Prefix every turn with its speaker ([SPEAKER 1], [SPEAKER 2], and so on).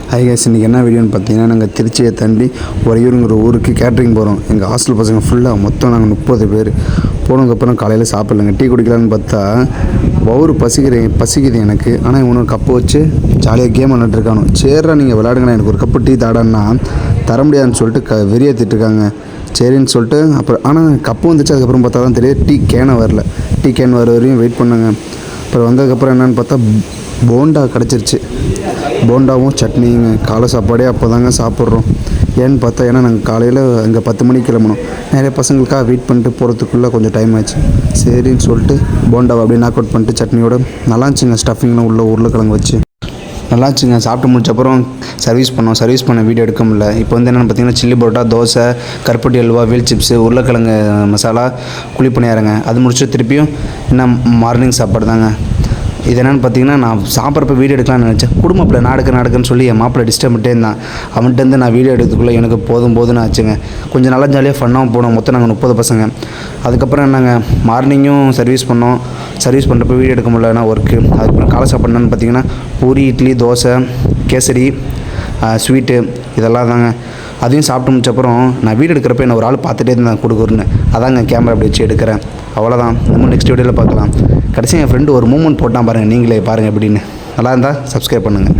[SPEAKER 1] Hi guys, இன்றைக்கி என்ன வீடியோன்னு பார்த்தீங்கன்னா, நாங்கள் திருச்சியை தாண்டி உறையூருங்கிற ஊருக்கு கேட்ரிங் போகிறோம். எங்கள் ஹாஸ்டல் பசங்க ஃபுல்லாக மொத்தம் நாங்கள் 30 பேர் போனதுக்கப்புறம் காலையில் சாப்பிட்லங்க. டீ குடிக்கலான்னு பார்த்தா வவுறு பசிக்குது எனக்கு. ஆனால் இவனுக்கு கப்பு வச்சு ஜாலியாக கேம் விளாண்டுருக்கானோ. சேர்றா நீங்கள் விளையாடுங்கண்ணா, எனக்கு ஒரு கப்பு டீ தாடான்னா தர முடியாதுன்னு சொல்லிட்டு வெறியேற்றிட்டுருக்காங்க. சரின்னு சொல்லிட்டு அப்புறம் ஆனால் கப்பு வந்துச்சு. அதுக்கப்புறம் பார்த்தா தான் தெரியுது டீ கேனை வரல. டீ கேன் வர வரையும் வெயிட் பண்ணாங்க. அப்புறம் வந்ததுக்கப்புறம் என்னென்னு பார்த்தா போண்டா கிடச்சிருச்சு. போண்டாவும் சட்னிங்க. காலை சாப்பாடே அப்போ தாங்க சாப்பிட்றோம். ஏன்னு பார்த்தா நாங்கள் காலையில் இங்கே 10 மணிக்கு கிளம்பணும். நிறைய பசங்களுக்காக வெயிட் பண்ணிட்டு போகிறதுக்குள்ளே கொஞ்சம் டைம் ஆச்சு. சரின்னு சொல்லிட்டு போண்டாவை அப்படியே நாக் அவுட் பண்ணிட்டு சட்னியோட நல்லா இருந்துச்சுங்க. ஸ்டஃபிங்லாம் உள்ள உருளைக்கிழங்கு வச்சு நல்லா இருந்துச்சுங்க. சாப்பிட்டு முடிச்சப்பறம் சர்வீஸ் பண்ண வீடியோ எடுக்க முடியல. இப்போ என்னென்னு பார்த்தீங்கன்னா, சில்லி பரோட்டா, தோசை, கருப்பட்டி அல்வா, வீல் சிப்ஸு, உருளைக்கிழங்கு மசாலா, குழிப்பணியாரங்க. அது முடிச்சு திருப்பியும் என்ன மார்னிங் சாப்பாடு தாங்க. இது என்னென்னு பார்த்தீங்கன்னா, நான் சாப்பிட்றப்ப வீடியோ எடுக்கலாம்னு நினச்சேன். குடும்பத்தில் நாடுக்குன்னு சொல்லி என் மாப்பிள்ளை டிஸ்டர்ப் பண்ணிட்டே இருந்தான். அவன்கிட்டருந்து நான் வீடியோ எடுத்துக்குள்ளே எனக்கு போதும்னு ஆச்சுங்க. கொஞ்சம் நல்லா ஜாலியாக ஃபன்னாகவும் போனோம். மொத்தம் நாங்கள் 30 பசங்க. அதுக்கப்புறம் நாங்கள் மார்னிங்கும் சர்வீஸ் பண்ணுறப்ப வீடியோ எடுக்க முடியலன்னா ஒர்க்கு. அதுக்கப்புறம் காலை சாப்பாடு என்னென்னு பார்த்தீங்கன்னா, பூரி, இட்லி, தோசை, கேசரி, ஸ்வீட்டு இதெல்லாம் தாங்க. அதையும் சாப்பிட்டு முடிச்சப்பறம் நான் வீடியோ எடுக்கிறப்ப என்ன ஒரு ஆள் பார்த்துட்டே இருந்தேன் கொடுக்குறேன்னு. அதாங்க கேமரா அப்படி வச்சு எடுக்கிறேன். அவ்வளோதான். நம்ம நெக்ஸ்ட் வீடியோவில் பார்க்கலாம். கடைசி என் ஃப்ரெண்டு ஒரு மூமெண்ட் போட்டான் பாருங்கள். நீங்களே பாருங்கள் எப்படின்னு. நல்லா இருந்தால் சப்ஸ்கிரைப் பண்ணுங்கள்.